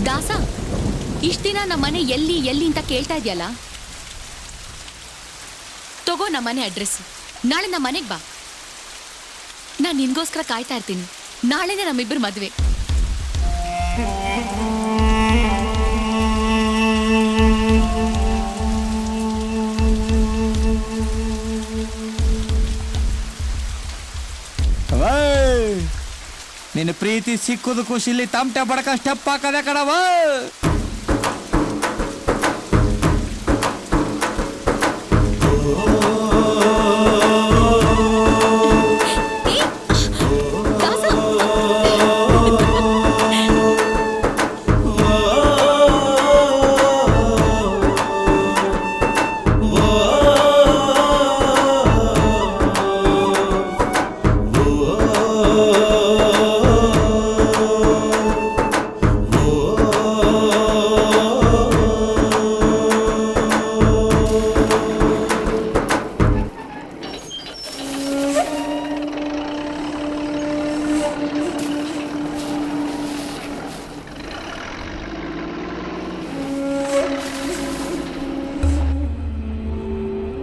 ದಾಸ, ಇಷ್ಟ ದಿನ ನಮ್ಮನೆ ಎಲ್ಲಿ ಎಲ್ಲಿ ಅಂತ ಕೇಳ್ತಾ ಇದೆಯಲ್ಲ, ತಗೋ ನಮ್ಮನೆ ಅಡ್ರೆಸ್. ನಾಳೆ ನಮ್ಮ ಮನೆಗೆ ಬಾ. ನಾನು ನಿನ್ಗೋಸ್ಕರ ಕಾಯ್ತಾ ಇರ್ತೀನಿ. ನಾಳೆನೇ ನಮ್ಮಿಬ್ಬರು ಮದುವೆ. ನಿನ್ನ ಪ್ರೀತಿ ಸಿಕ್ಕುದು ಖುಷಿಲಿ ತಮಟೆ ಬಡಕ ಸ್ಟೆಪ್ ಹಾಕದೆ ಕಡವ.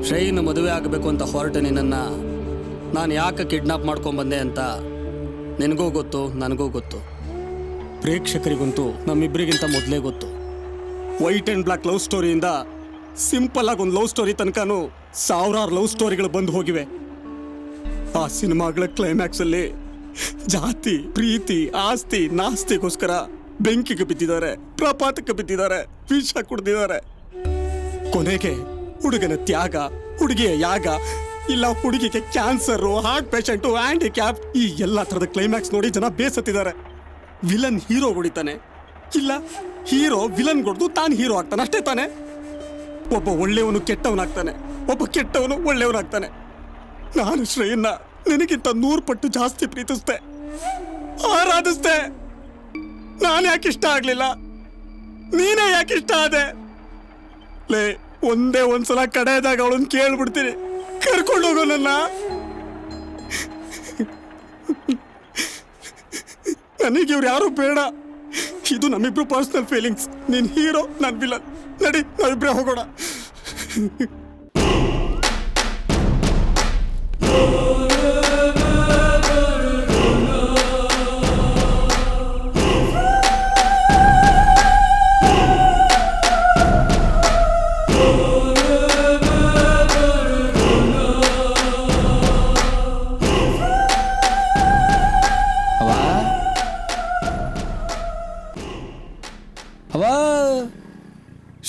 ಶ್ರೇಯನ ಮದುವೆ ಆಗಬೇಕು ಅಂತ ಹೊರಟೆ ನಿನ್ನನ್ನು ನಾನು ಯಾಕೆ ಕಿಡ್ನಾಪ್ ಮಾಡ್ಕೊಂಡ್ಬಂದೆ ಅಂತ ನಿನಗೂ ಗೊತ್ತು, ನನಗೂ ಗೊತ್ತು, ಪ್ರೇಕ್ಷಕರಿಗಂತೂ ನಮ್ಮಿಬ್ಬರಿಗಿಂತ ಮೊದಲೇ ಗೊತ್ತು. ವೈಟ್ ಆ್ಯಂಡ್ ಬ್ಲ್ಯಾಕ್ ಲವ್ ಸ್ಟೋರಿಯಿಂದ ಸಿಂಪಲ್ ಆಗಿ ಒಂದು ಲವ್ ಸ್ಟೋರಿ ತನಕನೂ ಸಾವಿರಾರು ಲವ್ ಸ್ಟೋರಿಗಳು ಬಂದು ಹೋಗಿವೆ. ಆ ಸಿನಿಮಾಗಳ ಕ್ಲೈಮ್ಯಾಕ್ಸಲ್ಲಿ ಜಾತಿ, ಪ್ರೀತಿ, ಆಸ್ತಿ, ನಾಸ್ತಿಗೋಸ್ಕರ ಬೆಂಕಿಗೆ ಬಿದ್ದಿದ್ದಾರೆ, ಪ್ರಪಾತಕ್ಕೆ ಬಿದ್ದಿದ್ದಾರೆ, ವಿಷ ಕುಡ್ದಿದ್ದಾರೆ. ಕೊನೆಗೆ ಹುಡುಗನ ತ್ಯಾಗ, ಹುಡುಗಿಯ ಯಾಗ, ಇಲ್ಲ ಹುಡುಗಿಗೆ ಕ್ಯಾನ್ಸರು, ಹಾರ್ಟ್ ಪೇಷಂಟು, ಹ್ಯಾಂಡಿಕ್ಯಾಪ್, ಈ ಎಲ್ಲ ಥರದ ಕ್ಲೈಮ್ಯಾಕ್ಸ್ ನೋಡಿ ಜನ ಬೇಸತ್ತಿದ್ದಾರೆ. ವಿಲನ್ ಹೀರೋ ಹೊಡಿತಾನೆ, ಇಲ್ಲ ಹೀರೋ ವಿಲನ್ ಹೊಡೆದು ತಾನು ಹೀರೋ ಆಗ್ತಾನೆ, ಅಷ್ಟೇ ತಾನೆ. ಒಬ್ಬ ಒಳ್ಳೆಯವನು ಕೆಟ್ಟವನಾಗ್ತಾನೆ, ಒಬ್ಬ ಕೆಟ್ಟವನು ಒಳ್ಳೆಯವನಾಗ್ತಾನೆ. ನಾನು ಶ್ರೇಯನ್ನ ನಿನಗಿಂತ 100 ಪಟ್ಟು ಜಾಸ್ತಿ ಪ್ರೀತಿಸ್ದೆ, ಆರಾಧಿಸ್ದೆ. ನಾನು ಯಾಕೆ ಇಷ್ಟ ಆಗ್ಲಿಲ್ಲ? ನೀನೇ ಯಾಕೆ ಇಷ್ಟ ಆದೆ? ಲೇ, ಒಂದೇ ಒಂದ್ಸಲ ಕಡೆಯದಾಗ ಅವಳನ್ನು ಕೇಳ್ಬಿಡ್ತೀನಿ, ಕರ್ಕೊಂಡು ಹೋಗೋ ನನ್ನ. ನನಗೆ ಇವ್ರು ಯಾರು ಬೇಡ. ಇದು ನಮ್ಮಿಬ್ರು ಪರ್ಸನಲ್ ಫೀಲಿಂಗ್ಸ್. ನೀನ್ ಹೀರೋ, ನಾನು ವಿಲನ್. ನಡಿ, ನಾವಿಬ್ರೇ ಹೋಗೋಣ.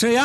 ಶ್ರೇಯಾ,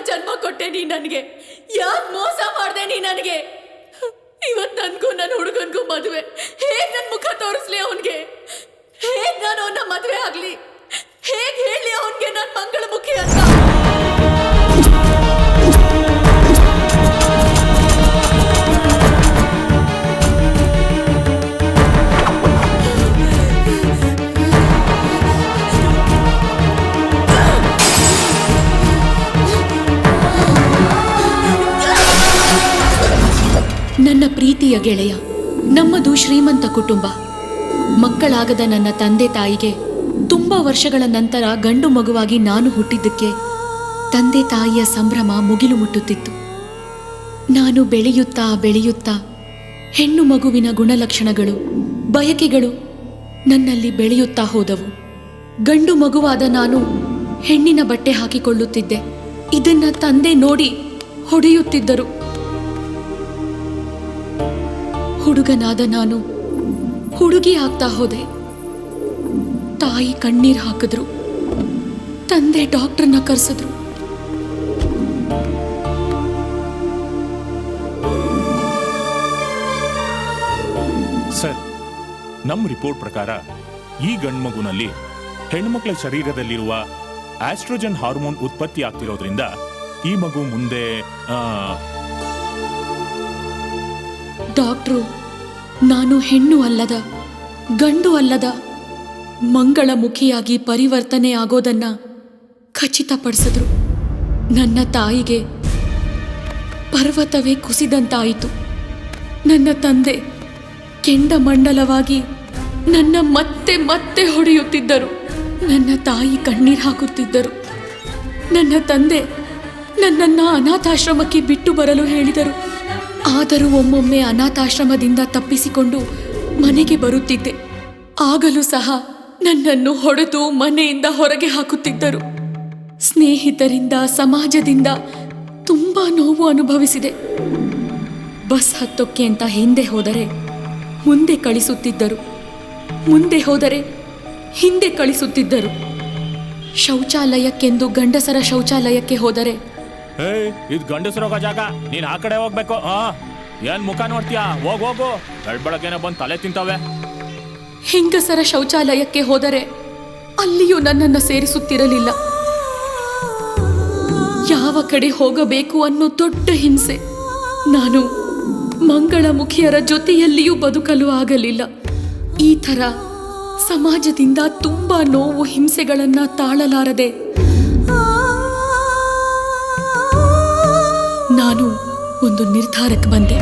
ಜನ್ಮ ಕೊಟ್ಟೆ ನೀ ನನಗೆ? ಯಾಕೆ ಮೋಸ ಮಾಡ್ದೆ ನೀ ನನಗೆ? ಇವತ್ತು ನನಗೂ ನನ್ನ ಹುಡುಗನಿಗೂ ಮದುವೆ. ಹೇಗೆ ನನ್ನ ಮುಖ ತೋರಿಸ್ಲಿ ಅವನಿಗೆ? ಹೇಗೆ ನಾನು ಅವನ ಮದುವೆ ಆಗಲಿ? ಹೇಗೆ ಹೇಳಿ ಅವನಿಗೆ ನನ್ನ ಮಂಗಳಮುಖಿ ಅಂತ? ನನ್ನ ಪ್ರೀತಿಯ ಗೆಳೆಯ, ನಮ್ಮದು ಶ್ರೀಮಂತ ಕುಟುಂಬ. ಮಕ್ಕಳಾಗದ ನನ್ನ ತಂದೆ ತಾಯಿಗೆ ತುಂಬ ವರ್ಷಗಳ ನಂತರ ಗಂಡು ಮಗುವಾಗಿ ನಾನು ಹುಟ್ಟಿದ್ದಕ್ಕೆ ತಂದೆ ತಾಯಿಯ ಸಂಭ್ರಮ ಮುಗಿಲು ಮುಟ್ಟುತ್ತಿತ್ತು. ನಾನು ಬೆಳೆಯುತ್ತಾ ಬೆಳೆಯುತ್ತಾ ಹೆಣ್ಣು ಮಗುವಿನ ಗುಣಲಕ್ಷಣಗಳು, ಬಯಕೆಗಳು ನನ್ನಲ್ಲಿ ಬೆಳೆಯುತ್ತಾ ಹೋದವು. ಗಂಡು ಮಗುವಾದ ನಾನು ಹೆಣ್ಣಿನ ಬಟ್ಟೆ ಹಾಕಿಕೊಳ್ಳುತ್ತಿದ್ದೆ. ಇದನ್ನ ತಂದೆ ನೋಡಿ ಹೊಡೆಯುತ್ತಿದ್ದರು. ಹುಡುಗನಾದ ನಾನು ಹುಡುಗಿ ಆಗ್ತಾ ಹೋದೆ. ತಾಯಿ ಕಣ್ಣೀರ್ ಹಾಕಿದ್ರು. ತಂದೆ ಡಾಕ್ಟರ್ನ ಕರೆಸಿದ್ರು. ಸರ್, ನಮ್ಮ ರಿಪೋರ್ಟ್ ಪ್ರಕಾರ ಈ ಗಂಡ್ಮಗುನಲ್ಲಿ ಹೆಣ್ಮಕ್ಳ ಶರೀರದಲ್ಲಿರುವ ಆಸ್ಟ್ರೋಜನ್ ಹಾರ್ಮೋನ್ ಉತ್ಪತ್ತಿ ಆಗ್ತಿರೋದ್ರಿಂದ ಈ ಮಗು ಮುಂದೆ ಡಾಕ್ಟ್ರು ನಾನು ಹೆಣ್ಣು ಅಲ್ಲದ ಗಂಡು ಅಲ್ಲದ ಮಂಗಳಮುಖಿಯಾಗಿ ಪರಿವರ್ತನೆ ಆಗೋದನ್ನ ಖಚಿತಪಡಿಸಿದ್ರು. ನನ್ನ ತಾಯಿಗೆ ಪರ್ವತವೇ ಕುಸಿದಂತಾಯಿತು. ನನ್ನ ತಂದೆ ಕೆಂಡಮಂಡಲವಾಗಿ ನನ್ನ ಮತ್ತೆ ಮತ್ತೆ ಹೊಡೆಯುತ್ತಿದ್ದರು. ನನ್ನ ತಾಯಿ ಕಣ್ಣೀರು ಹಾಕುತ್ತಿದ್ದರು. ನನ್ನ ತಂದೆ ನನ್ನನ್ನು ಅನಾಥಾಶ್ರಮಕ್ಕೆ ಬಿಟ್ಟು ಬರಲು ಹೇಳಿದರು. ಆದರೂ ಒಮ್ಮೊಮ್ಮೆ ಅನಾಥಾಶ್ರಮದಿಂದ ತಪ್ಪಿಸಿಕೊಂಡು ಮನೆಗೆ ಬರುತ್ತಿದ್ದೆ. ಆಗಲೂ ಸಹ ನನ್ನನ್ನು ಹೊಡೆದು ಮನೆಯಿಂದ ಹೊರಗೆ ಹಾಕುತ್ತಿದ್ದರು. ಸ್ನೇಹಿತರಿಂದ, ಸಮಾಜದಿಂದ ತುಂಬಾ ನೋವು ಅನುಭವಿಸಿದೆ. ಬಸ್ ಹತ್ತೋಕ್ಕೆ ಅಂತ ಹಿಂದೆ ಹೋದರೆ ಮುಂದೆ ಕಳಿಸುತ್ತಿದ್ದರು, ಮುಂದೆ ಹೋದರೆ ಹಿಂದೆ ಕಳಿಸುತ್ತಿದ್ದರು. ಶೌಚಾಲಯಕ್ಕೆಂದು ಗಂಡಸರ ಶೌಚಾಲಯಕ್ಕೆ ಹೋದರೆ ಇದು ಗಂಡಸರೋಗ ಜಾಗ, ನೀನ್ ಆ ಕಡೆ ಹೋಗ್ಬೇಕು. ಏನ್ ಮುಖ ನೋಡ್ತೀಯಾ? ಹೋಗು, ಬೆಳಬೆಳಗ್ಗೆನೆ ಬಂದು ತಲೆ ತಿಂತವೆ. ಹೆಂಗಸರ ಶೌಚಾಲಯಕ್ಕೆ ಹೋದರೆ ಅಲ್ಲಿಯೂ ನನ್ನನ್ನು ಸೇರಿಸುತ್ತಿರಲಿಲ್ಲ. ಯಾವ ಕಡೆ ಹೋಗಬೇಕು ಅನ್ನೋ ದೊಡ್ಡ ಹಿಂಸೆ. ನಾನು ಮಂಗಳಮುಖಿಯರ ಜೊತೆಯಲ್ಲಿಯೂ ಬದುಕಲು ಆಗಲಿಲ್ಲ. ಈ ಥರ ಸಮಾಜದಿಂದ ತುಂಬಾ ನೋವು, ಹಿಂಸೆಗಳನ್ನ ತಾಳಲಾರದೆ ನಾನು ಒಂದು ನಿರ್ಧಾರಕ್ಕೆ ಬಂದೆ.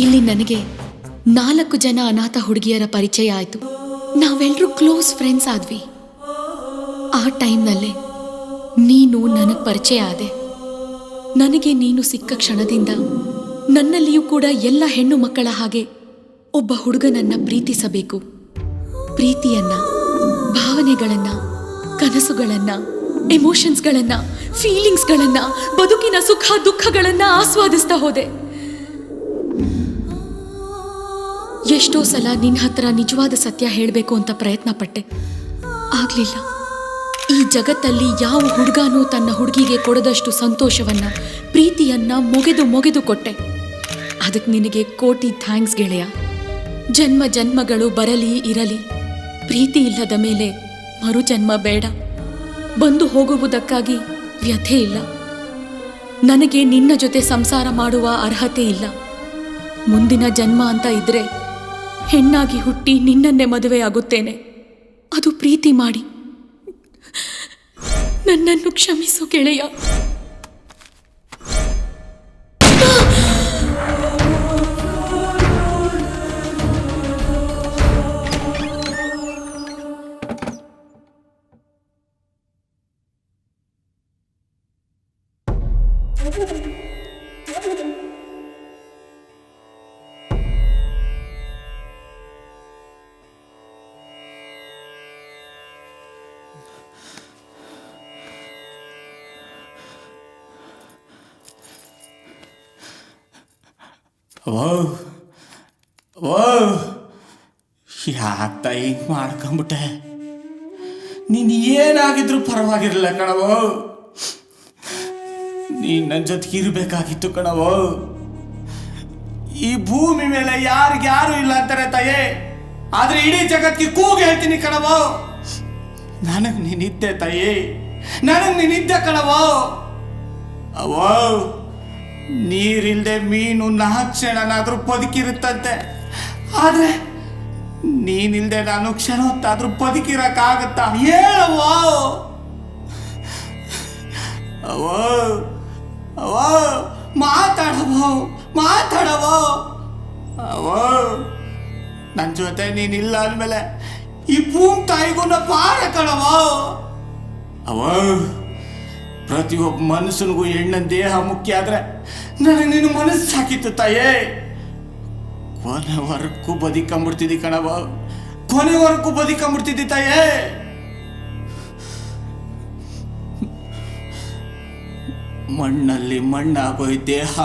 ಇಲ್ಲಿ ನನಗೆ 4 ಜನ ಅನಾಥ ಹುಡುಗಿಯರ ಪರಿಚಯ ಆಯಿತು. ನಾವೆಲ್ಲರೂ ಕ್ಲೋಸ್ ಫ್ರೆಂಡ್ಸ್ ಆದ್ವಿ. ಆ ಟೈಮ್ನಲ್ಲೇ ನೀನು ನನಗೆ ಪರಿಚಯ ಆದೆ. ನನಗೆ ನೀನು ಸಿಕ್ಕ ಕ್ಷಣದಿಂದ ನನ್ನಲ್ಲಿಯೂ ಕೂಡ ಎಲ್ಲ ಹೆಣ್ಣು ಮಕ್ಕಳ ಹಾಗೆ ಒಬ್ಬ ಹುಡುಗನನ್ನ ಪ್ರೀತಿಸಬೇಕು. ಪ್ರೀತಿಯನ್ನ, ಭಾವನೆಗಳನ್ನ, ಕನಸುಗಳನ್ನ, ಎಮೋಷನ್ಸ್ಗಳನ್ನ, ಫೀಲಿಂಗ್ಸ್ಗಳನ್ನ, ಬದುಕಿನ ಸುಖ ದುಃಖಗಳನ್ನ ಆಸ್ವಾದಿಸ್ತಾ ಹೋದೆ. ಎಷ್ಟೋ ಸಲ ನಿನ್ನ ಹತ್ರ ನಿಜವಾದ ಸತ್ಯ ಹೇಳಬೇಕು ಅಂತ ಪ್ರಯತ್ನ ಪಟ್ಟೆ, ಆಗ್ಲಿಲ್ಲ. ಈ ಜಗತ್ತಲ್ಲಿ ಯಾವ ಹುಡುಗನೂ ತನ್ನ ಹುಡುಗಿಗೆ ಕೊಡದಷ್ಟು ಸಂತೋಷವನ್ನ, ಪ್ರೀತಿಯನ್ನ ಮೊಗೆದು ಕೊಟ್ಟೆ. ಅದಕ್ಕೆ ನಿನಗೆ ಕೋಟಿ ಥ್ಯಾಂಕ್ಸ್ ಗೆಳೆಯ. ಜನ್ಮ ಜನ್ಮಗಳು ಬರಲಿ ಇರಲಿ, ಪ್ರೀತಿ ಇಲ್ಲದ ಮೇಲೆ ಮರುಜನ್ಮ ಬೇಡ. ಬಂದು ಹೋಗುವುದಕ್ಕಾಗಿ ವ್ಯಥೆ ಇಲ್ಲ. ನನಗೆ ನಿನ್ನ ಜೊತೆ ಸಂಸಾರ ಮಾಡುವ ಅರ್ಹತೆ ಇಲ್ಲ. ಮುಂದಿನ ಜನ್ಮ ಅಂತ ಇದ್ರೆ ಹೆಣ್ಣಾಗಿ ಹುಟ್ಟಿ ನಿನ್ನನ್ನೇ ಮದುವೆಯಾಗುತ್ತೇನೆ. ಅದು ಪ್ರೀತಿ ಮಾಡಿ. ನನ್ನನ್ನು ಕ್ಷಮಿಸು ಗೆಳೆಯ. ಯಾಕ ಹಿಂಗೆ ಮಾಡ್ಕೊಂಬಿಟ್ಟೆ? ನೀನು ಏನಾಗಿದ್ರು ಪರವಾಗಿರಲಿಲ್ಲ ಕಣವೋ. ನೀನು ನನ್ನ ಜೊತೆಗೆ ಇರಬೇಕಾಗಿತ್ತು ಕಣವೋ. ಈ ಭೂಮಿ ಮೇಲೆ ಯಾರಿಗ್ಯಾರು ಇಲ್ಲ ಅಂತಾರೆ ತಾಯೇ, ಆದ್ರೆ ಇಡೀ ಜಗತ್ತಿಗೆ ಕೂಗಿ ಹೇಳ್ತೀನಿ ಕಣವೋ, ನನಗೆ ನೀನಿದ್ದೆ ತಾಯೇ, ನನಗೆ ನೀನಿದ್ದೆ ಕಣವೋ. ಅವೋ, ನೀರಿಲ್ದೆ ಮೀನು 4 ಕ್ಷಣನಾದ್ರೂ ಬದುಕಿರುತ್ತಂತೆ, ಆದ್ರೆ ನೀನಿಲ್ದೆ ನಾನು ಕ್ಷಣ ಹೊತ್ತಾದ್ರೂ ಬದುಕಿರಕ್ಕಾಗತ್ತಾ ಹೇಳವೋ. ಅವೋ ಅವೋ ಮಾತಾಡವೋ ಮಾತಾಡವೋ. ಅವೋ, ನನ್ನ ಜೊತೆ ನೀನಿಲ್ಲ ಅಂದಮೇಲೆ ಈ ಭೂಮಿ ತಾಯಿಗೂ ಪಾರ ಕಣವೋ. ಅವೋ, ಪ್ರತಿಯೊಬ್ಬ ಮನುಷ್ಯನಿಗೂ ಹೆಣ್ಣನ ದೇಹ ಮುಖ್ಯ ಆದ್ರೆ ನನಗೆ ನಿನ್ನ ಮನಸ್ಸು ಸಾಕಿತ್ತು ತಾಯೇ. ಕೊನೆವರೆಗೂ ಬದುಕೊಂಬಿಡ್ತಿದ್ದಿ ಕಣವ, ಕೊನೆವರೆಗೂ ಬದುಕೊಂಬಿಡ್ತಿದ್ದಿ ತಾಯೇ. ಮಣ್ಣಲ್ಲಿ ಮಣ್ಣಾಗೋಯ್ ದೇಹ,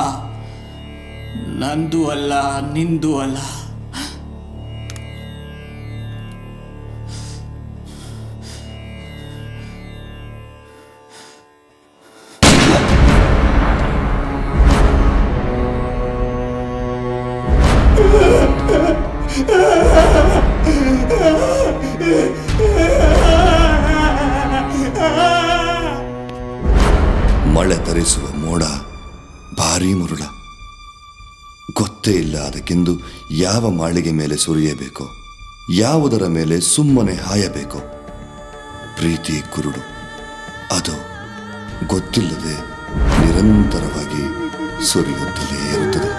ನಂದು ಅಲ್ಲ ನಿಂದು ಅಲ್ಲ. ಮಳೆ ತರಿಸುವ ಮೋಡ ಭಾರೀ ಮುರುಳ, ಗೊತ್ತೇ ಇಲ್ಲ ಅದಕ್ಕೆಂದು ಯಾವ ಮಾಳಿಗೆ ಮೇಲೆ ಸುರಿಯಬೇಕೋ, ಯಾವುದರ ಮೇಲೆ ಸುಮ್ಮನೆ ಹಾಯಬೇಕೋ. ಪ್ರೀತಿ ಕುರುಡು, ಅದು ಗೊತ್ತಿಲ್ಲದೆ ನಿರಂತರವಾಗಿ ಸುರಿಯುತ್ತಲೇ ಇರುತ್ತದೆ.